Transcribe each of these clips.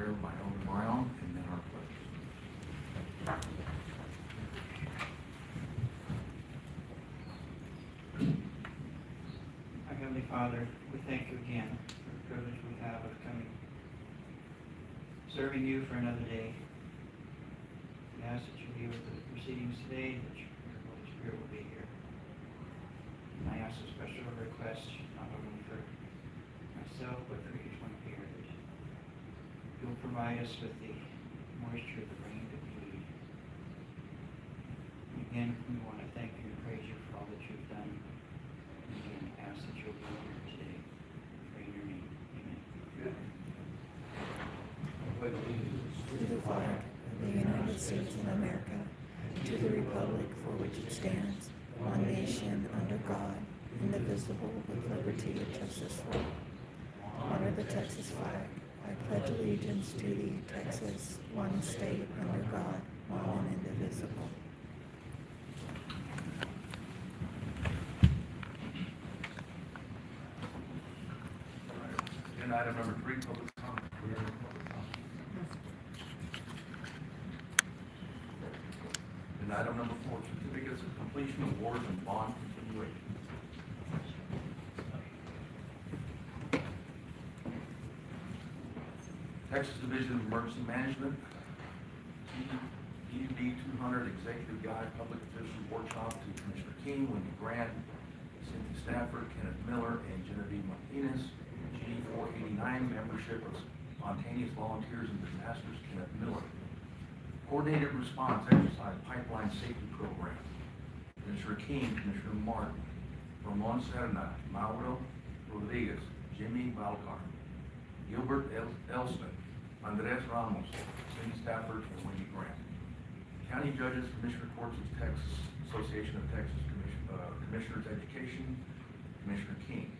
prayer by Elder Brown, and then our pledge. Our Heavenly Father, we thank you again for the privilege we have of coming, serving you for another day. We ask that you be with the proceedings today, that your Holy Spirit will be here. And I ask a special request, not only for myself, but for each one here, that you'll provide us with the moisture, the rain that we need. And again, we want to thank you and praise you for all that you've done. And again, ask that you'll be here today. Pray in your name. Amen. To the flag of the United States of America, to the republic for which it stands, one nation under God, indivisible, with liberty and justice for all. Honor the Texas flag. I pledge allegiance to thee, Texas, one state under God, one and indivisible. Agenda item number 3, public comment. Do we have any public comment? Agenda item number 4, certificates of completion, awards, and bond continuation. Texas Division of Emergency Management, PUD 200 Executive Guide Public Officials Workshop to Commissioner King, Wendy Grant, Cynthia Stafford, Kenneth Miller, and Genevieve Martinez. GD 489 Membership of Spontaneous Volunteers in Disasters, Kenneth Miller. Coordinated Response Exercise Pipeline Safety Program, Commissioner King, Commissioner Martin. Ramon Serna, Mauro Rodriguez, Jimmy Balcar, Gilbert Elston, Andres Ramos, Cindy Stafford, and Wendy Grant. County Judges, Commissioner Courts of Texas, Association of Texas Commissioners Education, Commissioner King.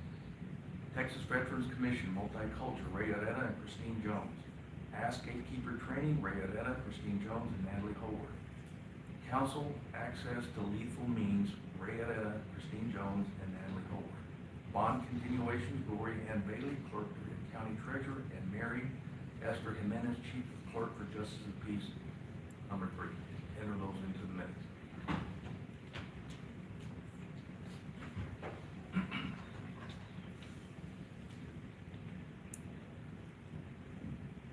Texas Veterans Commission, Multicultural, Ray Areta and Christine Jones. Ask Gatekeeper Training, Ray Areta, Christine Jones, and Natalie Howard. Council Access to Lethal Means, Ray Areta, Christine Jones, and Natalie Howard. Bond Continuations, Gloria Ann Bailey, Clerk to the County Treasurer, and Mary Esther Jimenez, Chief of Clerk for Justice of Peace, number 3. Enter those into the minutes.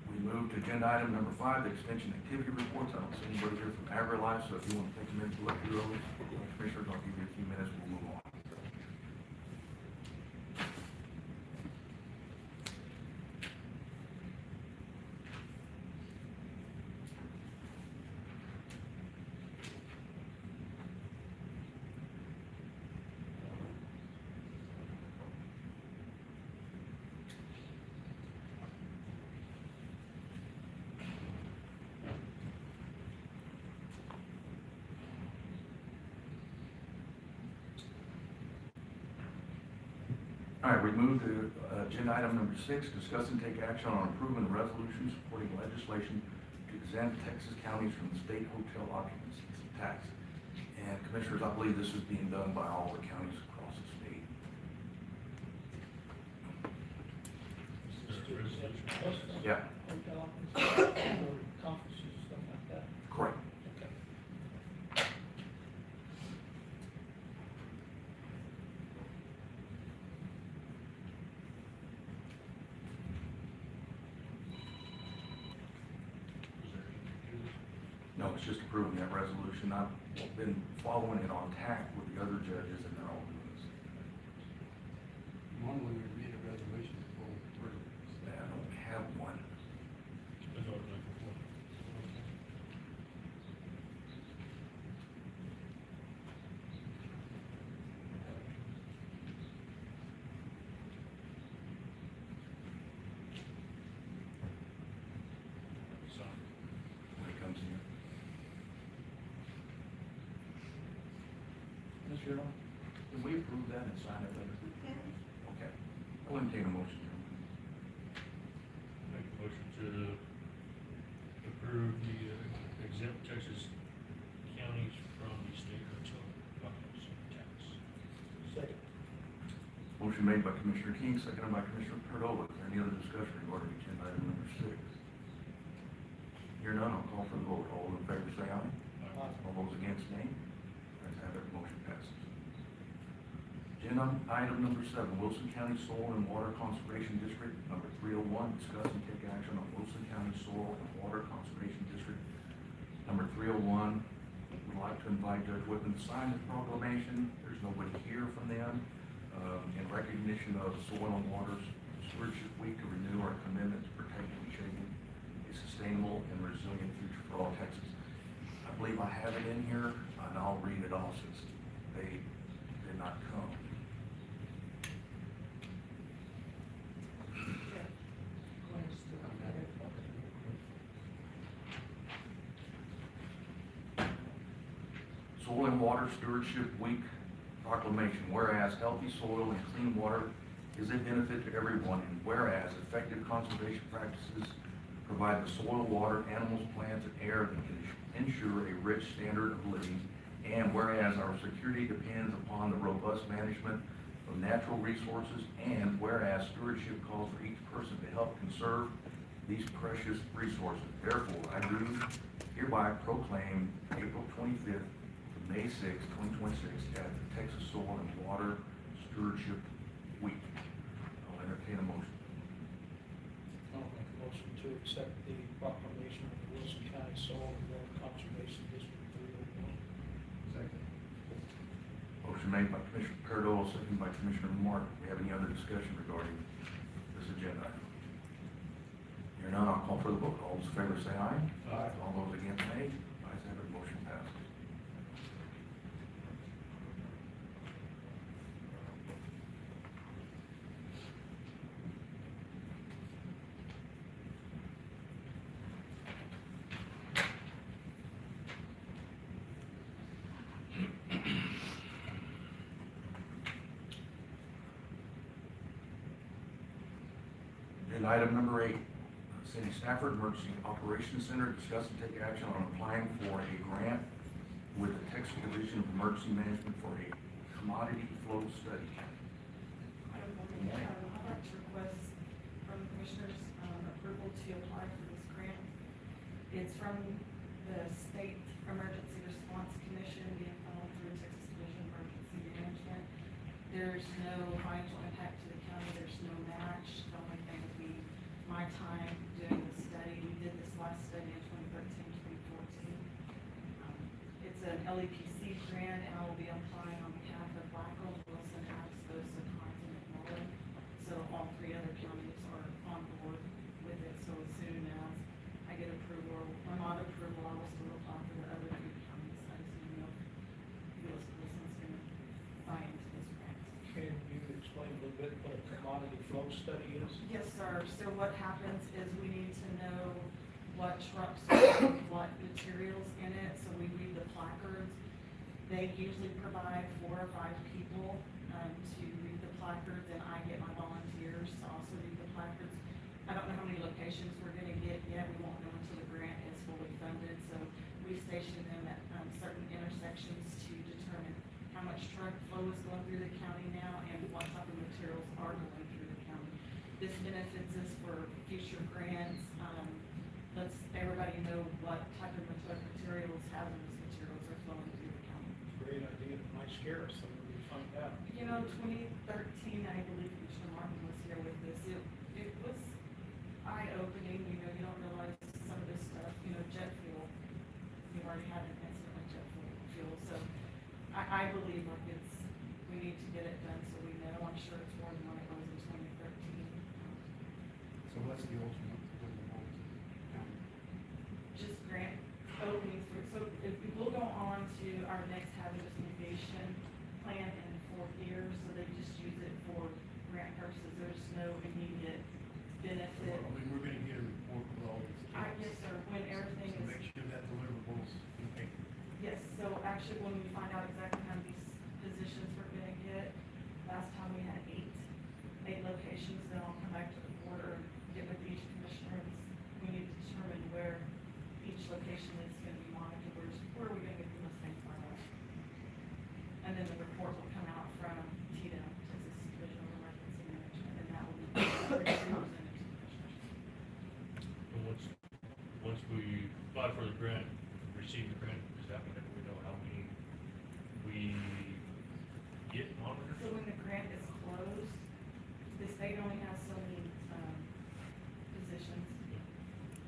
We move to agenda item number 5, the extension activity reports. I don't see anybody here from AgriLife, so if you want to take a minute to look through those, Commissioners, I'll give you a few minutes, we'll move on. All right, we move to agenda item number 6, discuss and take action on approving a resolution supporting legislation to exempt Texas counties from the state hotel occupancy tax. And Commissioners, I believe this is being done by all the counties across the state. Yeah, Conferences, stuff like that. correct. Okay. No, it's just approving that resolution. I've been following it on tack with the other judges, and they're all doing this. Normally we read a resolution before we approve it. I don't have one. When it comes here. Mr. Earl, can we approve that and sign it later? Okay. I'll entertain a motion. Make a motion to approve the exempt Texas counties from the state hotel occupancy tax. Second. Motion made by Commissioner King, seconded by Commissioner Cordova. Is there any other discussion regarding agenda item number 6? Here none, I'll call for the vote. All in favor say aye. Aye. All those against, nay. Ayes have it, motion passes. Agenda item number 7, Wilson County Soil and Water Conservation District, number 301, discuss and take action on Wilson County Soil and Water Conservation District, number 301. We'd like to invite Judge Whitman to sign the proclamation. There's nobody here from them. In recognition of Soil and Water Stewardship Week, to renew our commitment to protecting and shaping a sustainable and resilient future for all Texas. I believe I have it in here, and I'll read it off since they did not come. Soil and Water Stewardship Week proclamation. Whereas healthy soil and clean water is a benefit to everyone, and whereas effective conservation practices provide the soil, water, animals, plants, and air that can ensure a rich standard of living, and whereas our security depends upon the robust management of natural resources, and whereas stewardship calls for each person to help conserve these precious resources. Therefore, I do hereby proclaim April 25th to May 6th, 2026 as the Texas Soil and Water Stewardship Week. I'll entertain a motion. I'll make a motion to accept the proclamation of the Wilson County Soil and Water Conservation District 301. Second. Motion made by Commissioner Pardoll, seconded by Commissioner Martin. We have any other discussion regarding this agenda item? Here none, I'll call for the vote. All those in favor say aye. Aye. All those against, nay. Ayes have it, motion passes. And item number 8, City Stafford Emergency Operations Center, discuss and take action on applying for a grant with the Texas Division of Emergency Management for a commodity flow study. I'd like to request from the commissioners approval to apply for this grant. It's from the State Emergency Response Commission being funneled through Texas Division of Emergency Management. There's no financial impact to the county, there's no match. The only thing would be my time doing the study. We did this last study in 2013, 2014. It's an LEPC grant, and I will be applying on behalf of Blackwell, Wilson, Axos, Conant, and McMullen. So all 3 other counties are on board with it. So as soon as I get approval, or not approval, I will still apply for the other 3 counties. I just need to know if Wilson's going to buy into this grant. Can you explain a little bit what a commodity flow study is? Yes, sir. So what happens is we need to know what trucks are with what materials in it, so we read the placards. They usually provide 4 or 5 people to read the placards, and I get my volunteers to also read the placards. I don't know how many locations we're gonna get yet. We won't know until the grant is fully funded, so we station them at certain intersections to determine how much truck flow is going through the county now and what type of materials are going through the county. This benefits us for future grants. Lets everybody know what type of materials, hazardous materials are flowing through the county. Great idea. It might scare us when we find out. You know, 2013, I believe Commissioner Martin was here with this. It was eye-opening. You know, you don't realize some of this stuff, you know, jet fuel. We've already had an incident with jet fuel. So I believe like we need to get it done so we know. I'm sure it's more than what it was in 2013. So what's the ultimate? Just grant openings for, so if we will go on to our next hazardous mitigation plan in 4 years, so they just use it for grant purposes. There's no immediate benefit. I mean, we're gonna get a report with all these. Yes, sir, when everything So is, make sure that deliverables in paper. yes, so actually when we find out exactly how many positions we're gonna get, last time we had 8 locations, then I'll come back to the board or get with each commissioner. We need to determine where each location is gonna be monitored, where are we gonna get the most bang for our buck? And then the report will come out from TDM, Texas Division of Emergency Management, and that will be presented to the commissioners. And once once we apply for the grant, receive the grant, is that whenever we know how many we get on it? So when the grant is closed, the state only has so many, positions.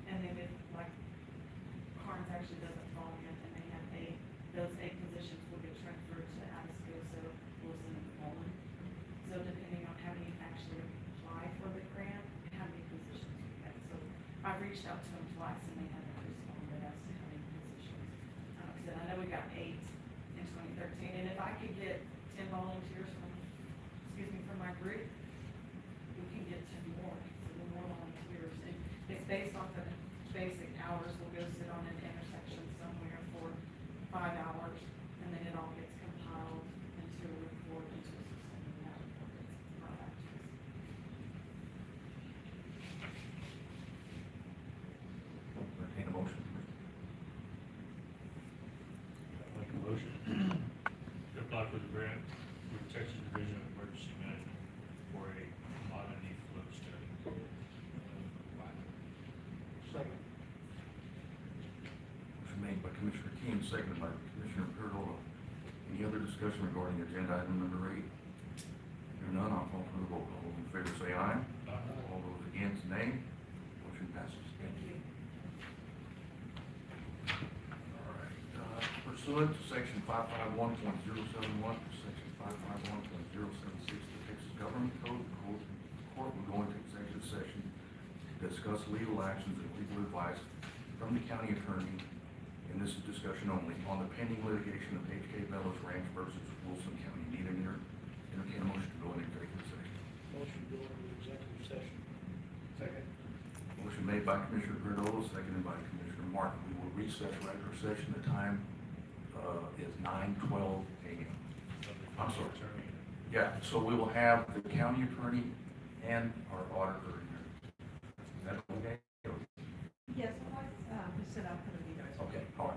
And then if, like, Carnes actually doesn't fall in, and they have eight, those eight positions will get transferred to Atascosa, Wilson, and Mullen. So depending on how many actually apply for the grant, and how many positions we get. So I've reached out to them twice, and they haven't responded as to how many positions. So I know we got 8 in 2013, and if I could get 10 volunteers from my group, we can get 10 more, so the more volunteers. And it's based off of basic hours. We'll go sit on an intersection somewhere for 5 hours, and then it all gets compiled into a report, into a system, and that report gets brought back to us. Entertain a motion, Commissioner. Make a motion to apply for the grant with Texas Division of Emergency Management for a commodity flow study. Second. Motion made by Commissioner King, seconded by Commissioner Pearl. Any other discussion regarding agenda item number 8? Hearing none, I'll call for the vote. All those in favor say aye. All those against, nay. Motion passes. Thank you. All right, pursuant to section 551.071, section 551.076 of the Texas Government Code, the court will go into executive session to discuss legal actions and legal advice from the county attorney, and this is discussion only, on the pending litigation of H.K. Bellows Ranch versus Wilson County. Need an entertain a motion to go into executive session. Motion to go into executive session. Second. Motion made by Commissioner Grandola, seconded by Commissioner Martin. We will recess regular session. The time is 9:12 a.m. I'm sorry. Yeah, so we will have the county attorney and our auditor in here. Is that okay? Yes, we said I'm gonna be there. Okay, all right.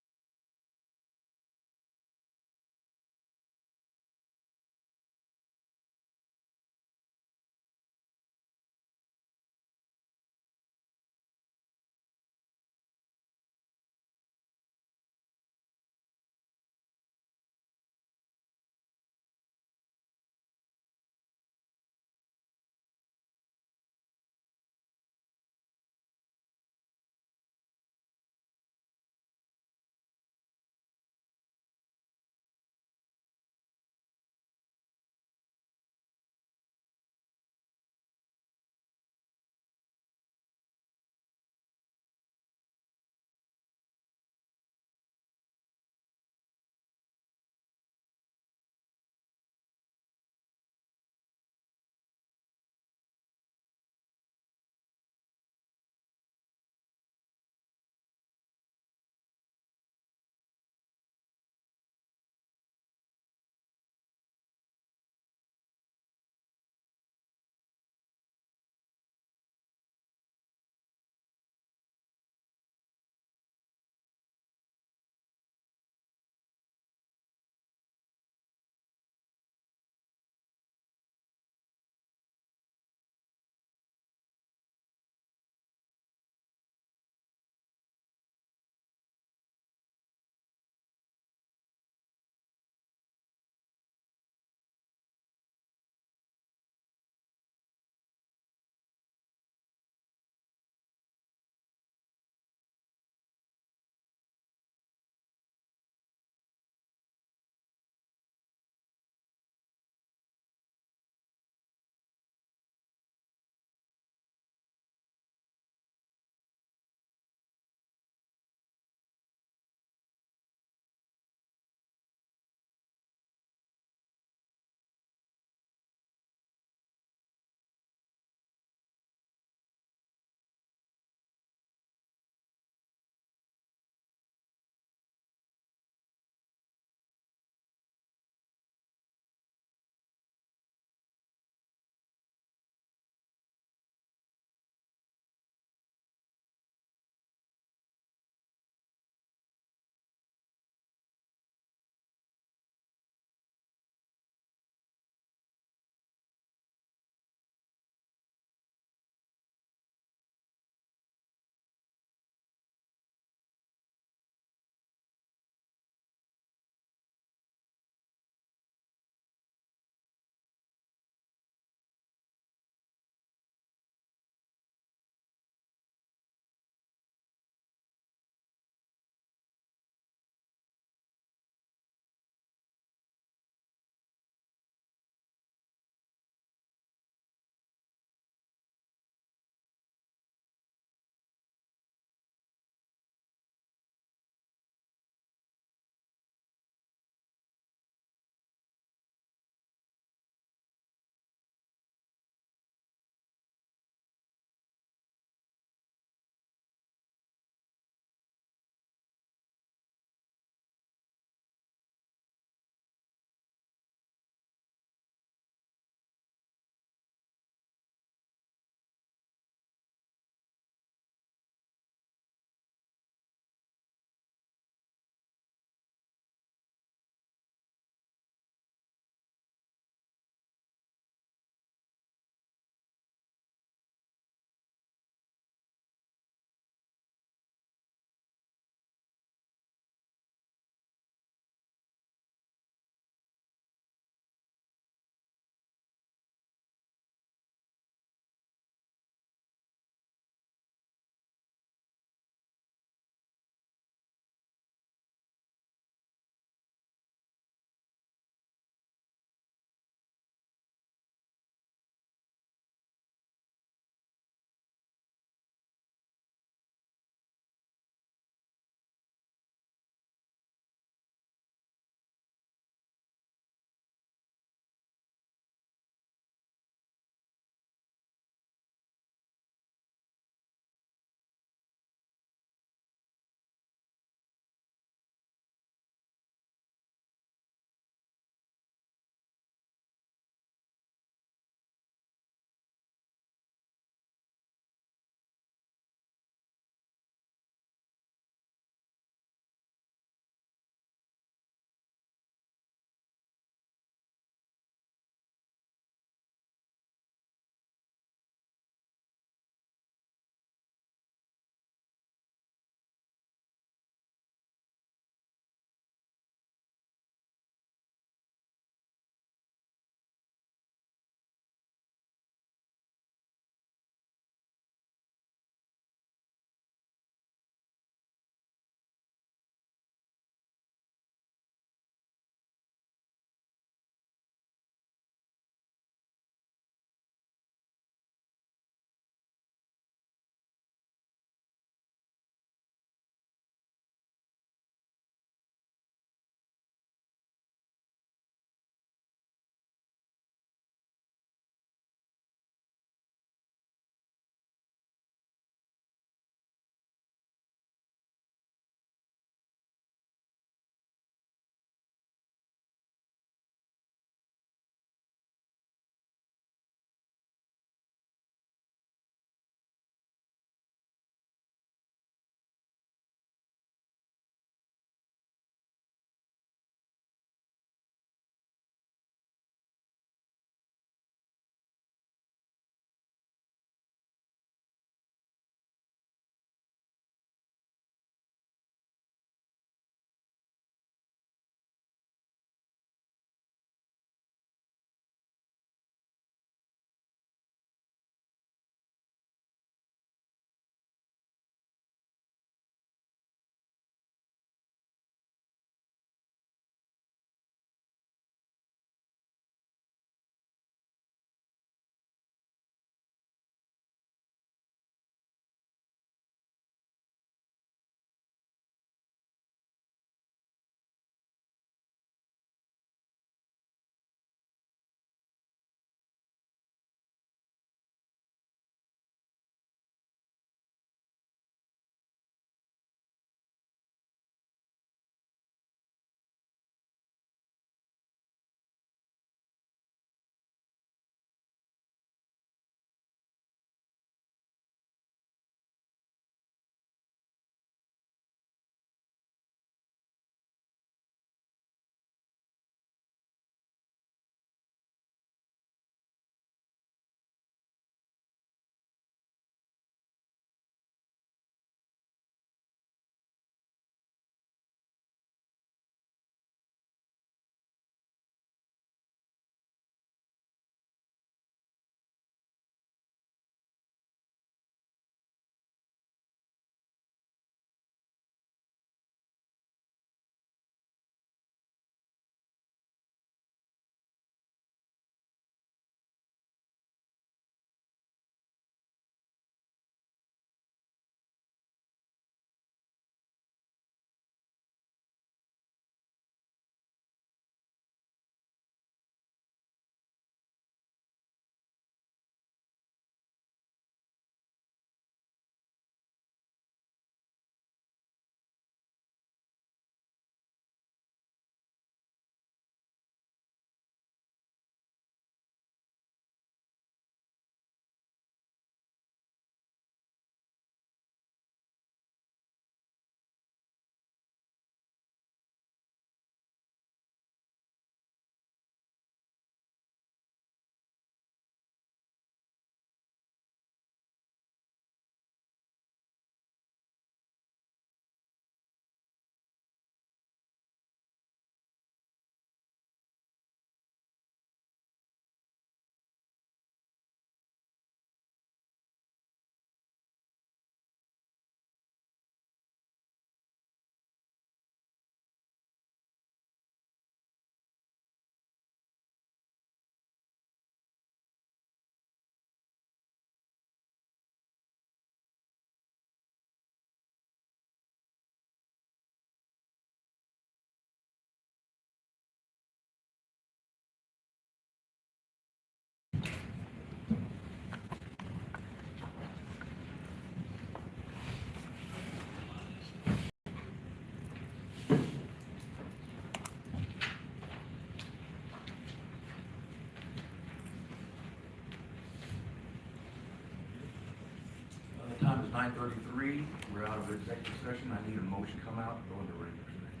time is 9:33. We're out of executive session. I need a motion to come out and go into regular session.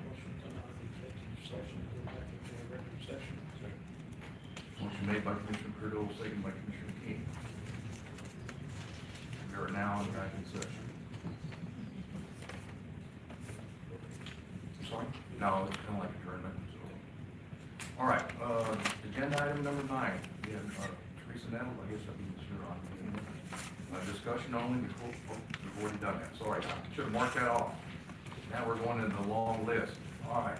Motion to come out of executive session, go back into a regular session. Motion made by Commissioner Criddle, second by Commissioner King. We are now back in session. Sorry? No, it's kind of like adjournment, so. All right, agenda item number 9. We have Teresa Nettle, I guess I'll be sure on. Discussion only, we've already done that. Sorry, I should have marked that off. Now we're going into the long list. All right.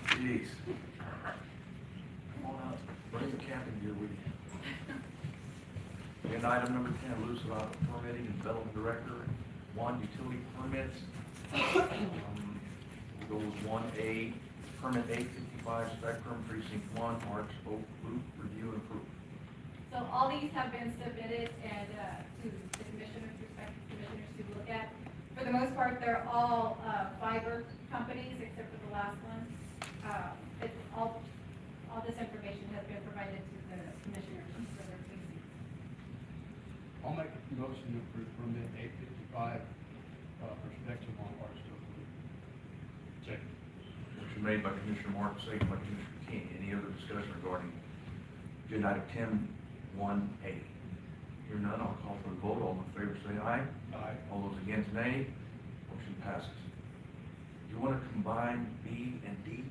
Jeez. Come on up, bring the camping gear with you. Agenda item number 10, Luce about the permitting and development director. 1, utility permits. We'll go with 1A, permit 855 Spectrum, precinct 1, Arch Oak Loop, review and approve. So all these have been submitted and, to the commissioners, respective commissioners to look at. For the most part, they're all, fiber companies, except for the last one. It's all this information has been provided to the commissioners for their precincts. I'll make a motion to approve permit 855, perspective on Arch Oak Loop. Second. Motion made by Commissioner Mark, second by Commissioner King. Any other discussion regarding agenda item 10-1A? Hear none, I'll call for the vote. All in favor say aye. Aye. All those against nay. Motion passes. You want to combine B and D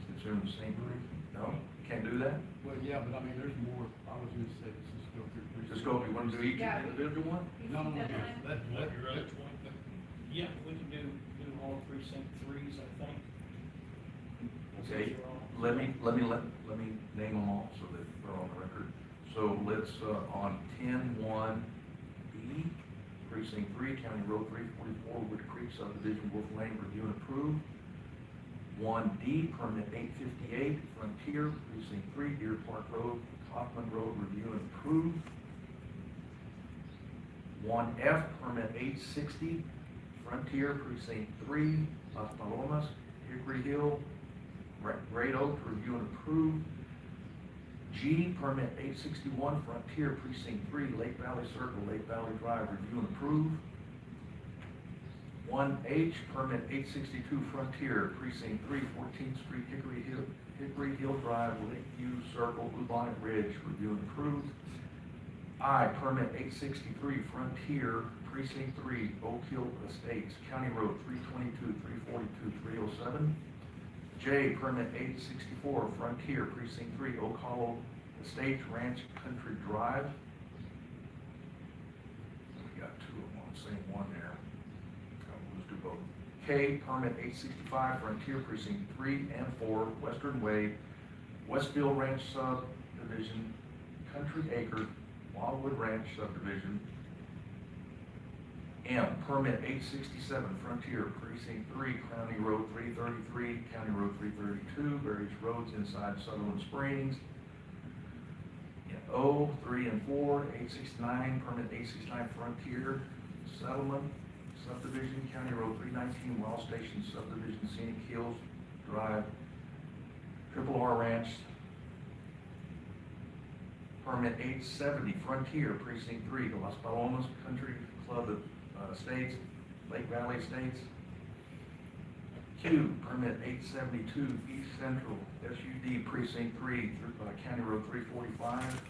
since they're in the same group? No? You can't do that? Well, yeah, but I mean, there's more, I was gonna say, this is still through. Just go, you want to do each Yeah. individual one? No, no, no, Deadline? let, Your other one. Yeah, we can do all precinct 3s, I think. Okay, Those are all- let me name them all so that they're on the record. So let's, on 10-1B, precinct 3, County Road 344, Wood Creek subdivision, Wolf Lane, review and approve. 1D, permit 858, Frontier, precinct 3, Deer Park Road, Kaufman Road, review and approve. 1F, permit 860, Frontier, precinct 3, Las Palomas, Hickory Hill, Great Oak, review and approve. G, permit 861, Frontier, precinct 3, Lake Valley Circle, Lake Valley Drive, review and approve. 1H, permit 862, Frontier, precinct 3, 14th Street, Hickory Hill Drive, Lakeview Circle, Blue Bonnet Ridge, review and approve. I, permit 863, Frontier, precinct 3, Oak Hill Estates, County Road 322, 342, 307. J, permit 864, Frontier, precinct 3, Oak Hollow Estates, Ranch Country Drive. We got two of them on the same one there. Let's do both. K, permit 865, Frontier, precinct 3 and 4, Western Way, Westfield Ranch subdivision, Country Acre, Wildwood Ranch subdivision. M, permit 867, Frontier, precinct 3, County Road 333, County Road 332, various roads inside Sutherland Springs. In O, 3 and 4, 869, permit 869, Frontier, Settlement subdivision, County Road 319, Well Station subdivision, Scenic Hills Drive, Triple R Ranch. Permit 870, Frontier, precinct 3, the Las Palomas Country Club Estates, Lake Valley Estates. Q, permit 872, East Central, SUD, precinct 3, County Road 345.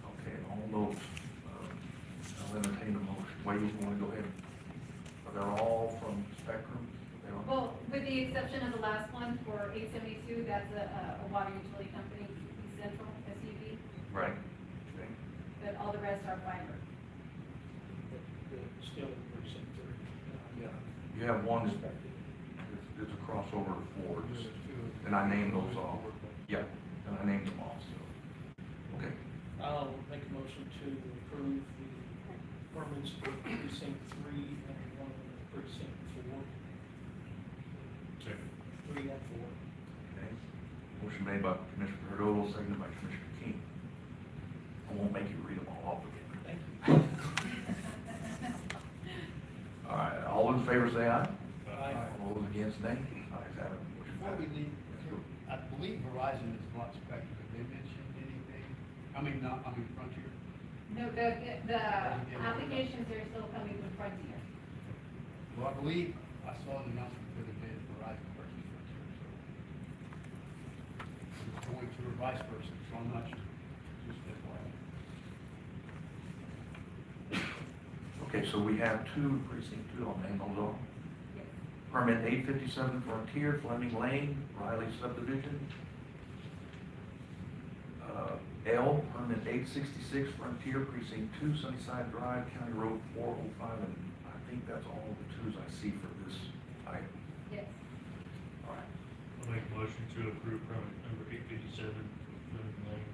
Okay, all those, I'll entertain a motion. Ladies, you want to go ahead? Are they all from Spectrum? They are? Well, with the exception of the last one for 872, that's a water utility company, East Central, SUV, Right. Okay. but all the rest are fiber. But still in precinct 3. Yeah. You have one that's there's a crossover to Ford's, and I named those all. Yeah, and I named them all, so. Okay. I'll make a motion to approve the permits for precinct 3 and one precinct 4. Second. 3 and 4. Okay. Motion made by Commissioner Cardova, seconded by Commissioner King. I won't make you read them all off again. Thank you. All right, all in favor say aye. Aye. All those against nay. Ayes have it. Motion Before we passes. leave, I believe Verizon is not Spectrum. Have they mentioned anything? Frontier. No, the applications are still coming with Frontier. Well, I believe I saw the announcement the other day that Verizon purchased Frontier, so. It's going to or vice versa, so I'm not sure, just FYI. Okay, so we have two, precinct two, I'll name those all. Yes. Permit 857 Frontier, Fleming Lane, Riley subdivision. L, permit 866 Frontier, precinct 2, Sunnyside Drive, County Road 405, and I think that's all the twos I see for this item. Yes. All right. I'll make a motion to approve permit number 857, Fleming Lane,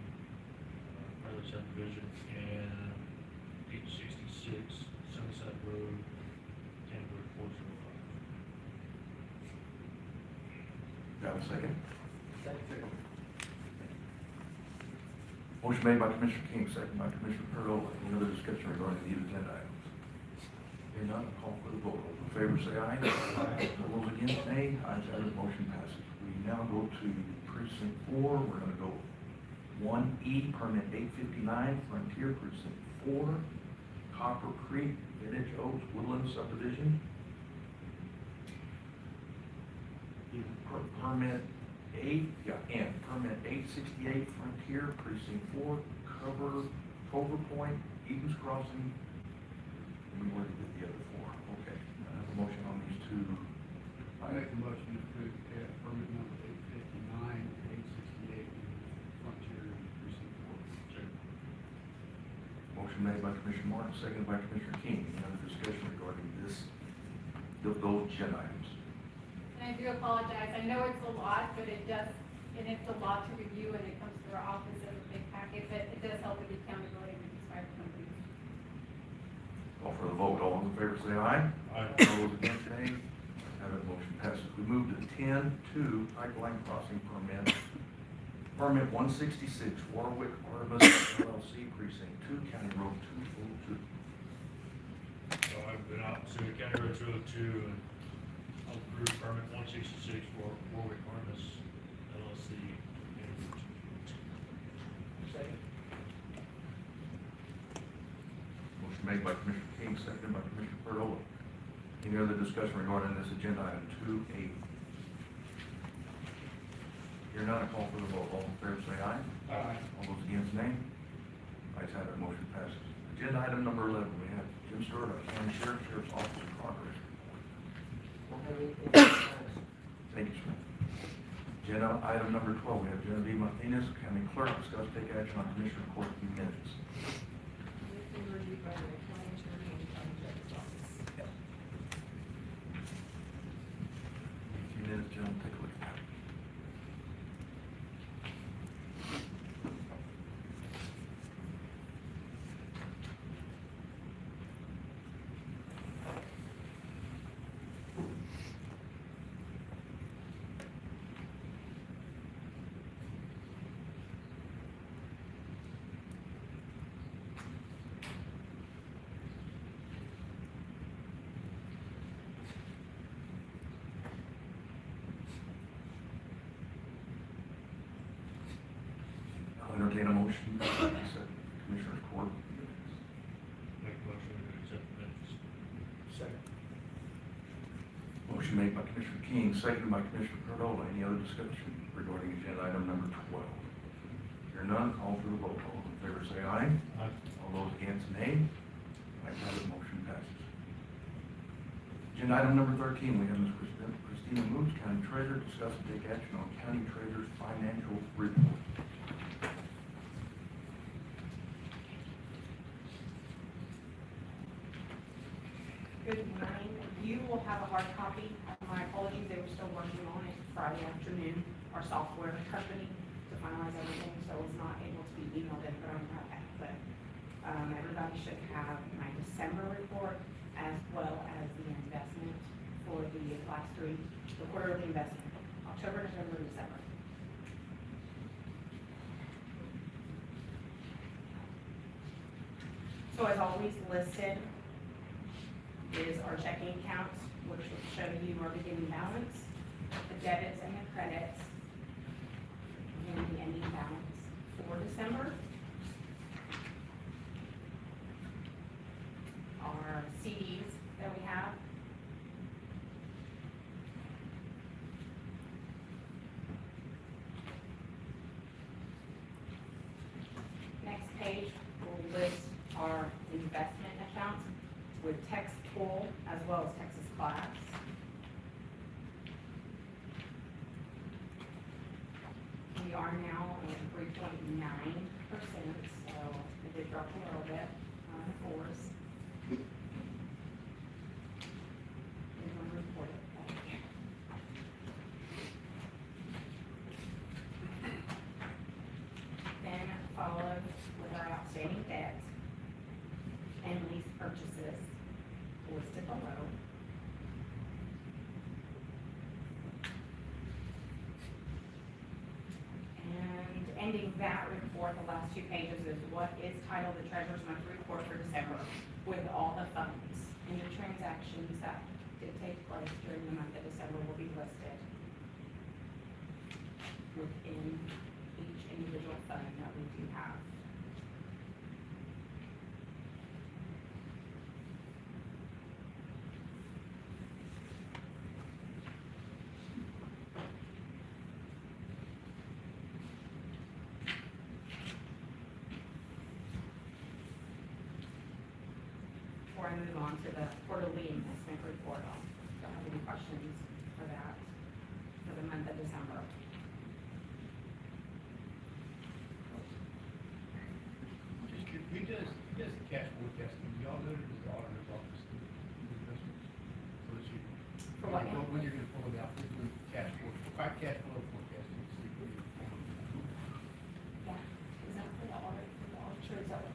Riley subdivision, and 866 Sunnyside Road, County Road 405. Got a second? Second. Motion made by Commissioner King, second by Commissioner Perdola. Any other discussion regarding these agenda items? Hearing none, I'll call for the vote. All in favor, say aye. Aye. All those against, nay. Ayes have it, motion passes. We now go to precinct 4. We're gonna go 1E, permit 859, Frontier, precinct 4, Copper Creek, Vintage Oaks, Woodland subdivision. Permit 868 Frontier, precinct 4, Cover Point, Eaton's Crossing. We already did the other 4. Okay, I have a motion on these two. I make a motion to approve permit number 859, 868, Frontier, precinct 4. Motion made by Commissioner Martin, seconded by Commissioner King. Any other discussion regarding those agenda items? And I do apologize, I know it's a lot, but it's a lot to review and it comes through our office as a big packet, but it does help with the accountability with these fire companies. Call for the vote. All in favor, say aye. Aye. All those against, nay. Have it, motion passes. We move to 10-2, pipeline crossing permit. Permit 166, Warwick Artemis LLC, precinct 2, County Road 202. So I've been out to County Road 202, and I'll approve permit 166 for Warwick Artemis LLC. Second. Motion made by Commissioner King, seconded by Commissioner Perdola. Any other discussion regarding this agenda item 2A? Hearing none, I call for the vote. All in favor, say aye. Aye. All those against, nay. Ayes have it, motion passes. Agenda item number 11, we have Jim Stewart, our County Sheriff's Office progress report. Thank you, sir. Agenda item number 12, we have Genevieve Martinez, County Clerk, discuss take action on Commissioner Court minutes. It's been reviewed by the county attorney and county judge's office. A few minutes, gentlemen, take a look at that. I'll entertain a motion to accept Commissioner's Court minutes. Make a motion to accept the minutes. Second. Motion made by Commissioner King, seconded by Commissioner Perdola. Any other discussion regarding agenda item number 12? Hearing none, call for the vote. All in favor, say aye. Aye. All those against, nay. Ayes have it, motion passes. Agenda item number 13, we have Ms. Christina Moons, County Treasurer, discuss and take action on County Treasurer's financial report. Good morning. You will have a hard copy. My apologies, they were still working on it Friday afternoon, our software company, to finalize everything, so it's not able to be emailed in, but I'm not that. But everybody should have my December report as well as the investment for the last three, the quarterly investment, October, November, December. So as always listed is our checking accounts, which will show you our beginning balance, the debits and the credits, and the ending balance for December. CDs that we have. Next page will list our investment accounts with Texas Pool as well as Texas Class. We are now at 3.9%, so it did drop a little bit on the fours. We're gonna report it back. Then followed with our outstanding debt and lease purchases listed below. And ending that report, the last two pages is what is titled the Treasurer's Monthly Report for December with all the funds and the transactions that did take place during the month of December will be listed within each individual fund that we do have. Before I move on to the quarterly investment report, don't have any questions for that, for the month of December. Just curious, who does the cash forecasting? Y'all go to the auditor's office to do investments? So that you. For what? When you're gonna pull it out, we do cash flow forecasting. See what you're pulling out. Yeah, is that for the audit, is that?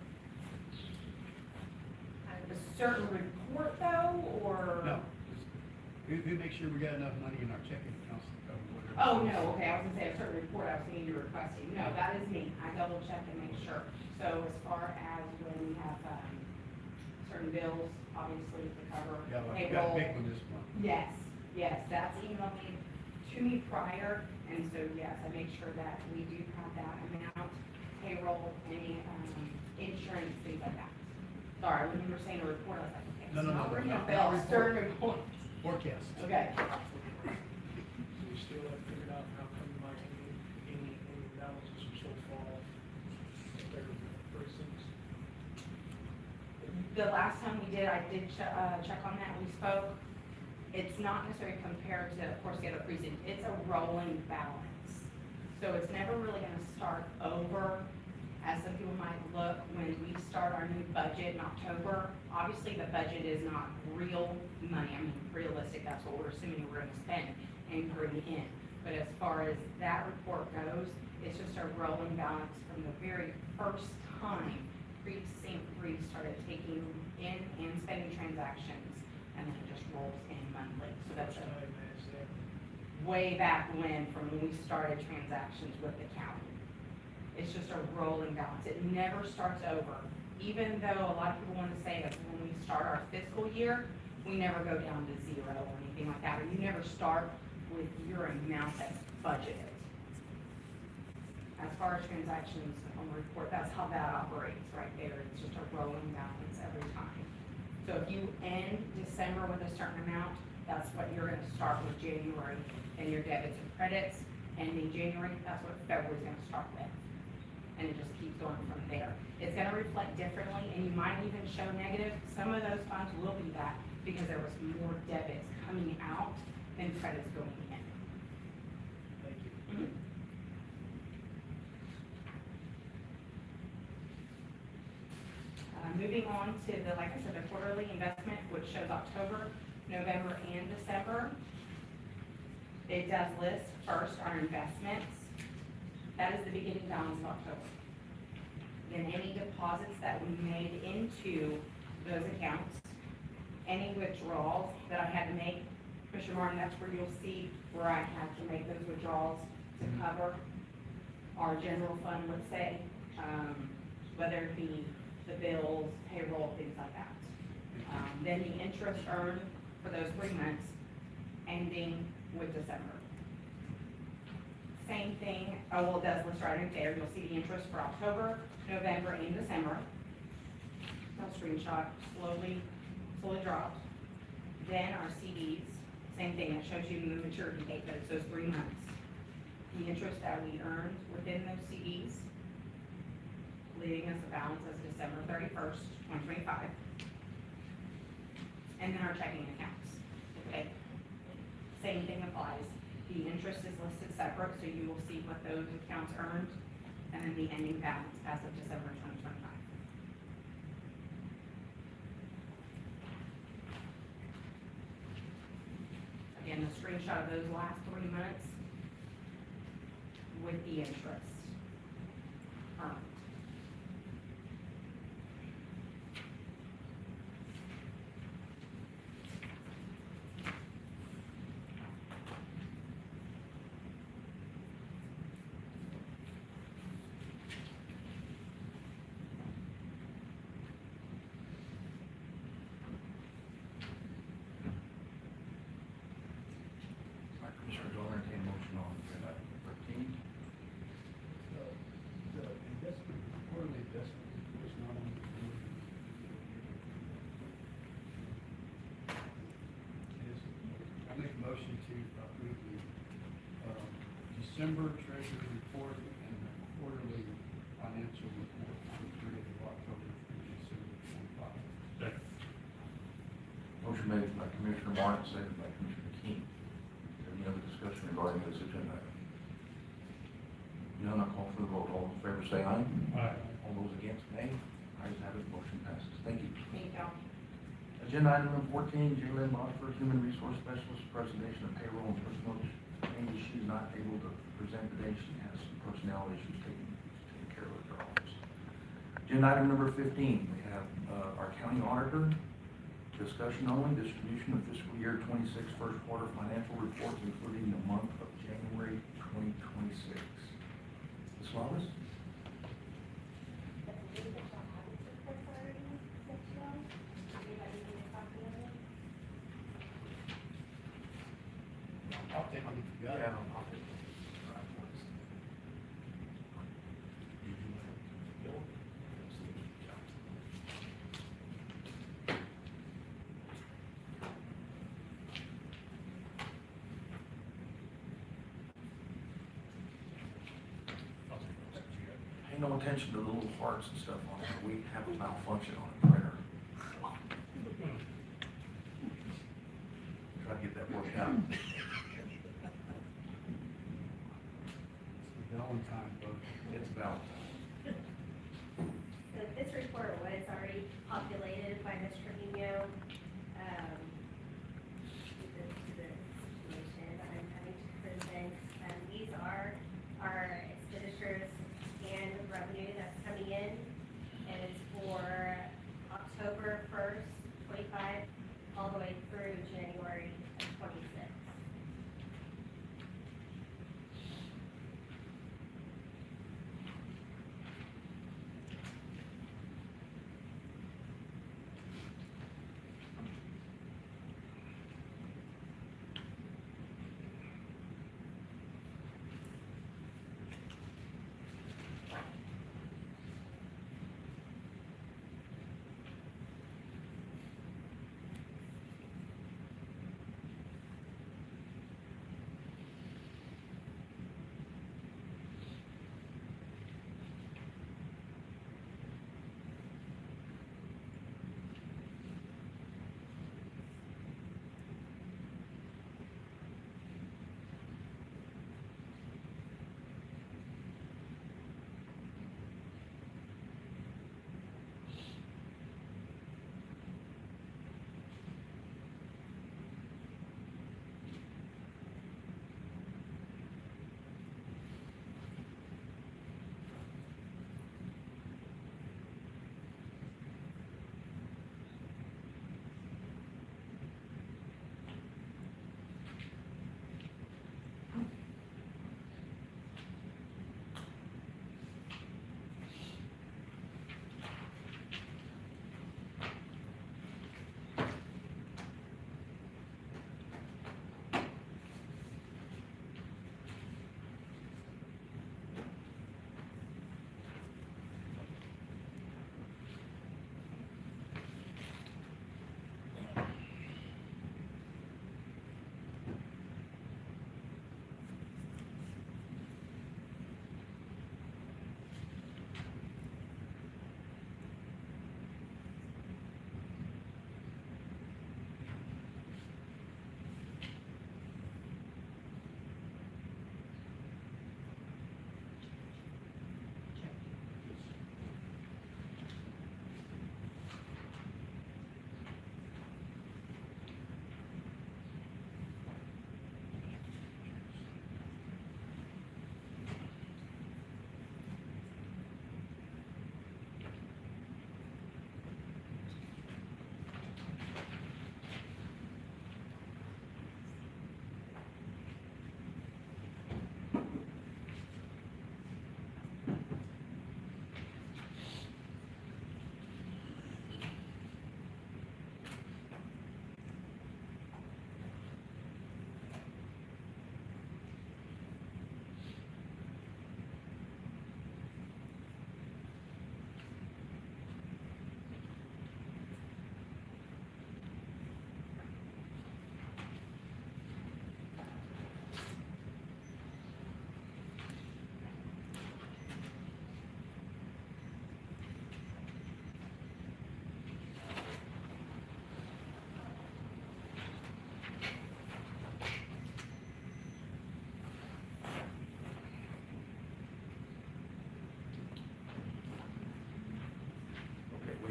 A certain report though, or? No, who makes sure we got enough money in our checking accounts to cover whatever? Oh, no, okay, I was gonna say a certain report I was thinking you were requesting. No, that is me. I double check and make sure. So as far as when we have, certain bills, obviously to cover Yeah, like we got a payroll. big one this month. Yes, that's emailed to me prior, and so yes, I make sure that we do have that amount, payroll, any, insurance, things like that. Sorry, when you were saying a report, I was like, okay. No, it's no, not no, ringing a not bell, report. stern report. Forecast. Okay. We still haven't figured out how come like any balances are so far off compared to the precincts. The last time we did, I did check on that, we spoke. It's not necessarily compared to, of course, the other precinct, it's a rolling balance. So it's never really gonna start over, as some people might look, when we start our new budget in October. Obviously, the budget is not real money, I mean, realistic, that's what we're assuming we're gonna spend and bring in. But as far as that report goes, it's just a rolling balance from the very first time precinct 3 started taking in and spending transactions, and then it just rolls in monthly. So that's First time is that. way back when, from when we started transactions with the county. It's just a rolling balance. It never starts over. Even though a lot of people want to say that when we start our fiscal year, we never go down to zero or anything like that, or you never start with your amount that's budgeted. As far as transactions on the report, that's how that operates right there. It's just a rolling balance every time. So if you end December with a certain amount, that's what you're gonna start with January, and your debits and credits. Ending January, that's what February's gonna start with. And it just keeps going from there. It's gonna reflect differently, and you might even show negative. Some of those funds will be that because there was more debits coming out than credits going in. Thank you. Mhm. Moving on to the, like I said, the quarterly investment, which shows October, November, and December. It does list first our investments. That is the beginning balance of October. Then any deposits that we made into those accounts, any withdrawals that I had to make, Commissioner Martin, that's where you'll see where I had to make those withdrawals to cover our general fund, let's say, whether it be the bills, payroll, things like that. Then the interest earned for those 3 months, ending with December. Same thing, oh, well, it does list right in there, you'll see the interest for October, November, and December. I'll screenshot slowly until it dropped. Then our CDs, same thing, it shows you the maturity date, but it's those 3 months. The interest that we earned within those CDs, leaving us a balance as of December 31st, 2025. And then our checking accounts, okay? Same thing applies. The interest is listed separate, so you will see what those accounts earned, and then the ending balance as of December 2025. Again, the screenshot of those last 3 months with the interest earned. My Commissioners, I'll entertain a motion on agenda item 13. The investment, quarterly investment was not on the board. Yes, I make a motion to approve the, December treasury report and the quarterly financial report on the 30th of October through December 25. Second. Motion made by Commissioner Martin, seconded by Commissioner King. Any other discussion regarding this agenda item? None, I'll call for the vote. All in favor, say aye. Aye. All those against, nay. Ayes have it, motion passes. Thank you. Thank y'all. Agenda item number 14, Jalen Bosford, Human Resource Specialist, presentation of payroll and personal changes. She's not able to present today. She has some personnel issues taking care of at her office. Agenda item number 15, we have our county auditor. Discussion only, distribution of fiscal year 26 first quarter financial reports, including the month of January 2026. Ms. Wallace? I'll take it if you got it. Yeah, I'll take it. Pay no attention to the little hearts and stuff on there. We have a malfunction on the printer. Try to get that worked out. It's the Valentine vote. It's Valentine. So this report was already populated by Ms. Trevino, to the situation I'm having to present. These are our expenditures and revenue that's coming in, and it's for October 1st, 25, all the way through January of 26.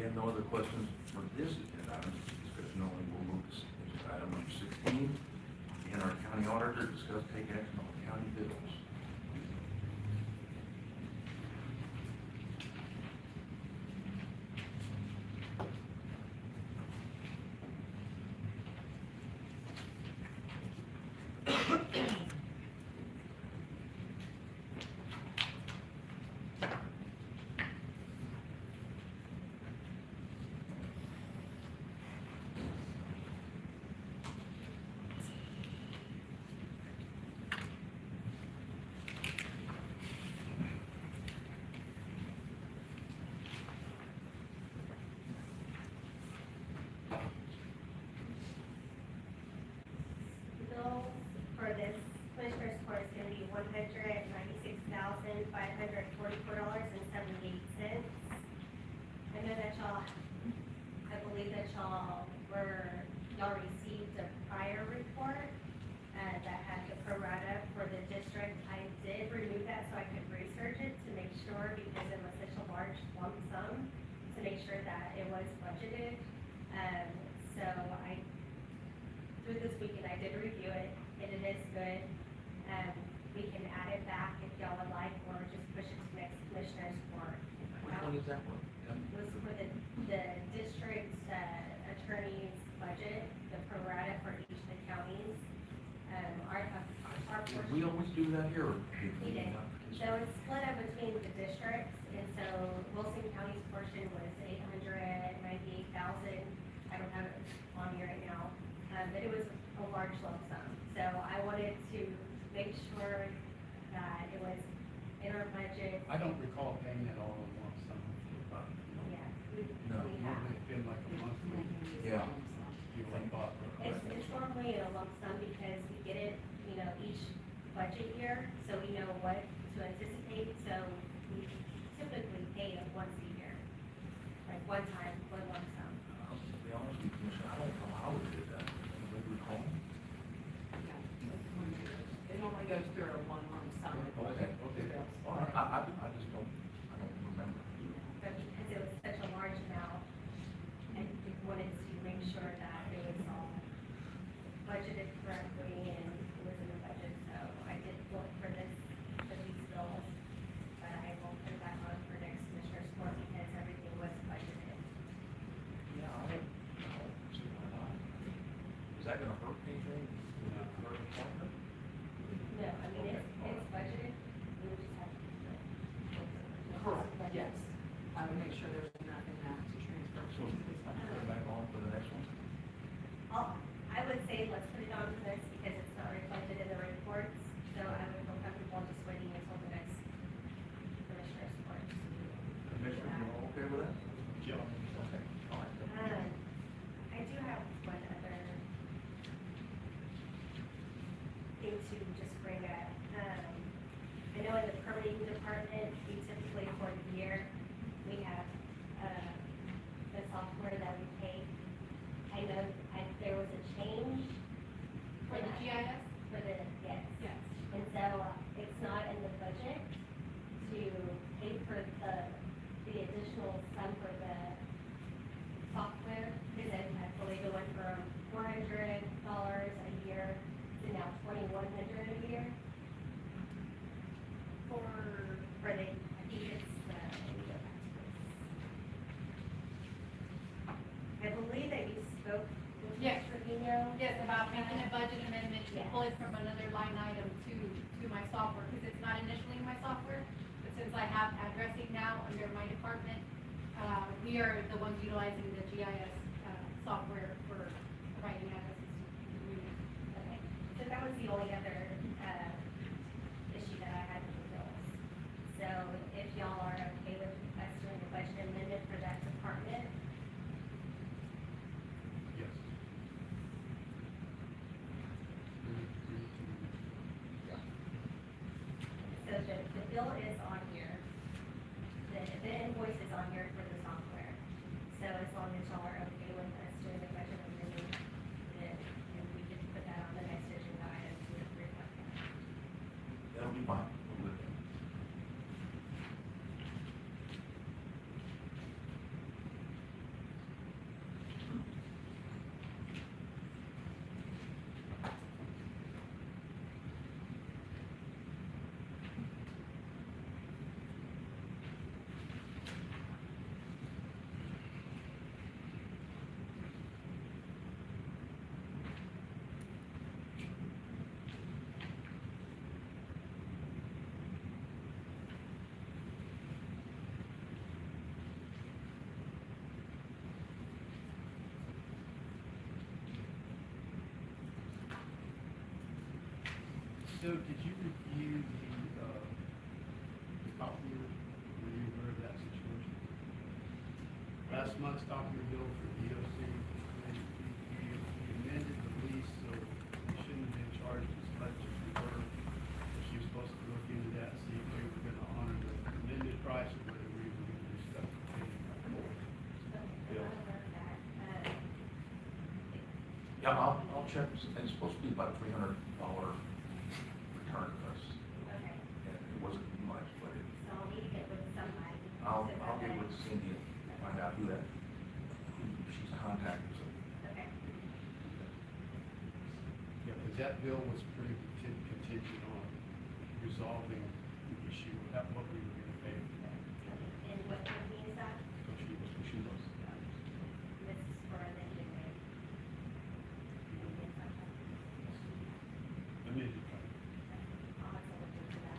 have no other questions for this agenda item, discussion only, we'll move to agenda item number 16. And our county auditor discuss take action on county bills. The bill for this commissioner's court is gonna be $196,544.78. I know that y'all, I believe that y'all received a prior report, that had the pro rata for the district. I did remove that so I could research it to make sure, because it was such a large lump sum, to make sure that it was budgeted. So through this weekend, I did review it, and it is good. We can add it back if y'all would like, or just push it to next commissioner's court. Which one is that one? This is for the district attorney's budget, the pro rata for each of the counties. Our Did portion. we always do that here, or did We we did. not So participate? it's split up between the districts, and so Wilson County's portion was $898,000. I don't have it on here right now, but it was a large lump sum. So I wanted to make sure that it was in our budget. I don't recall paying it all in one sum. Yeah, we No. have. Normally it's been like a monthly, Yeah. you like bought. It's normally in a lump sum because we get it, each budget year, so we know what to anticipate, so we typically pay it once a year. Like one time, one lump sum. To be honest with you, Commissioner, I don't know how we did that. Anybody recall? It normally goes through a one lump sum. Okay. All right, I just don't, I don't remember. But because it was such a large amount, I wanted to make sure that it was all budgeted correctly and it was in the budget, so I did look for these bills, but I will put it back on for next commissioner's court because everything was budgeted. Yeah, I don't see why not. Is that gonna hurt anything? Hurt the department? No, I mean, it's budgeted, we would just have to. Correct, yes. I would make sure there's nothing that to transfer. So, put it back on for the next one? I would say let's put it on for this because it's not reflected in the reports, so I would feel comfortable just waiting until the next commissioner's court. Commissioner, you all okay with that? Yeah. Okay, all right. I do have one other thing to just bring up. I know in the permitting department, we typically for the year, we have, the software that we pay. I know, there was a change. For the GIS? For the, yes. Yes. And so it's not in the budget to pay for the additional sum for the software. Because I believe it went from $400 a year to now $2,100 a year. For the, I think it's, let me go back to this. I believe that you spoke with Yes. Mr. Trevino. Yes, about making a budget amendment to Yeah. pull it from another line item to my software, because it's not initially in my software, but since I have addressing now under my department, we are the ones utilizing the GIS, software for providing addresses to the community. Okay, so that was the only other, issue that I had with the bills. So if y'all are okay with us doing a budget amendment for that department, Yes. so the bill is on here. The invoice is on here for the software. So as long as y'all are okay with us doing the budget amendment, then we can put that on the next agenda item to reflect that. That'll be fine. We'll do that. So did you review the copier? Were you aware of that situation? Last month's copier bill for DOC, we amended the lease, so we shouldn't have been charged as much as we were. She was supposed to look into that, see if we were gonna honor the amended price or whether we were gonna do stuff to pay. Yeah, I'll check, it's supposed to be about $300 return to us, Okay, and it wasn't much, but it, so I'll need to get with somebody. I'll get with Cindy and find out who she's contacted, so. Okay. Yeah, because that bill was pretty contingent on resolving the issue, what we were gonna pay. And what company is that? So she was. This is for the engineering. Amended price. I'll have to look into that.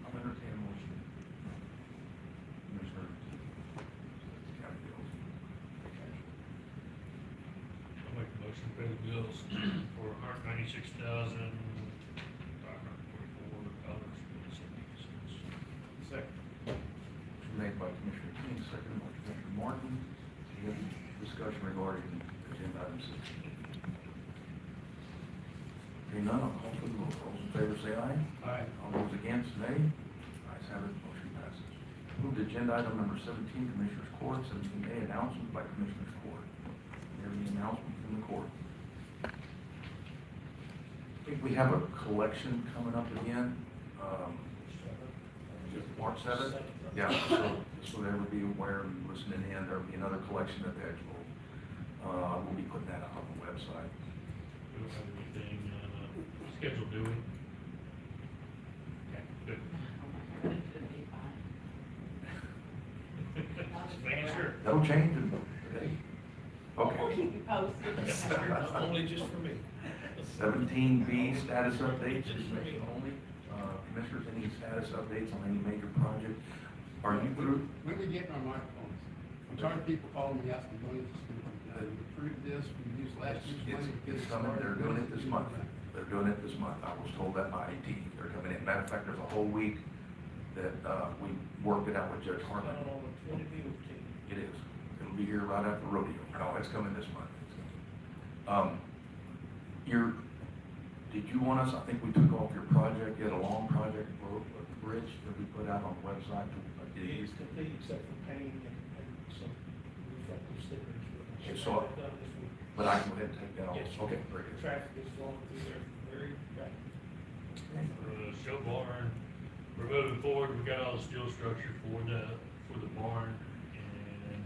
I'll entertain a motion. Commissioner, county bills. I'll make a motion to pay the bills for $196,544.70. Second. Motion made by Commissioner King, seconded by Commissioner Martin. Any other discussion regarding agenda item 16? Hearing none, I'll call for the vote. All those in favor say aye. Aye. All those against, nay. Ayes have it, motion passes. Move to agenda item number 17, Commissioners Court. 17A, announcement by Commissioners Court. There be announcement from the court. I think we have a collection coming up again, March 7th. Yeah, so they would be aware and listening in, there'll be another collection at the expo. We'll be putting that up on the website. We don't have anything, scheduled, do we? Okay, good. Just making sure. That'll change in a day. Okay. We'll keep you posted. Only just for me. 17B, status updates, information only. Commissioners, any status updates on any major project? Are you through? When we get our microphones, I'm tired of people calling me asking when it's going to be done. We approved this, we used last year's money to get it It's coming, started. they're doing it this month. They're doing it this month. I was told that by IT. They're coming in. Matter of fact, there's a whole week that, we worked it out with Judge Harlan. Not on the 20 meal team. It is. It'll be here right after rodeo. No, it's coming this month. Did you want us, I think we took off your project, you had a long project, a bridge that we put out on the website. It's complete except for painting and some reflective stickers. Okay, so- Done this week. But I can go ahead and take that off. Yes. Okay, very good. Traffic is flowing through there very rapid. Show barn, we're moving forward, we got all the steel structure for the barn, and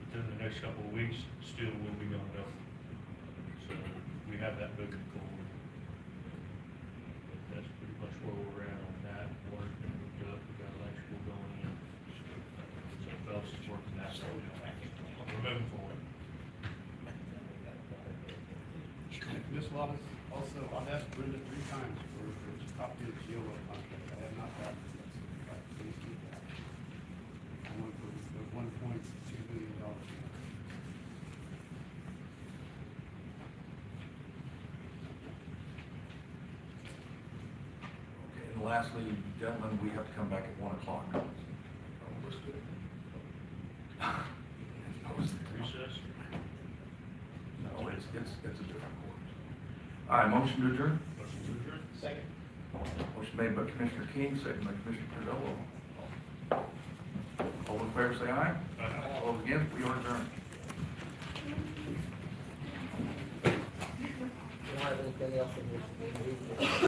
within the next couple of weeks, steel will be going up. So we have that moving forward. That's pretty much where we're at on that work, and we got electrical going in. So Phelps is working that, so we're moving forward. Ms. Wallace, also, I've asked Brenda 3 times for a copy of the GLO contract. I have not gotten it yet, so please keep that. I want for the $1.2 billion. Okay, and lastly, gentlemen, we have to come back at 1 o'clock. Recess? No, it's a different court. All right, motion to adjourn. Motion to adjourn? Second. Motion made by Commissioner King, second by Commissioner Cardillo. All in favor, say aye. Aye. All against, we are adjourned. You don't have anything else in this?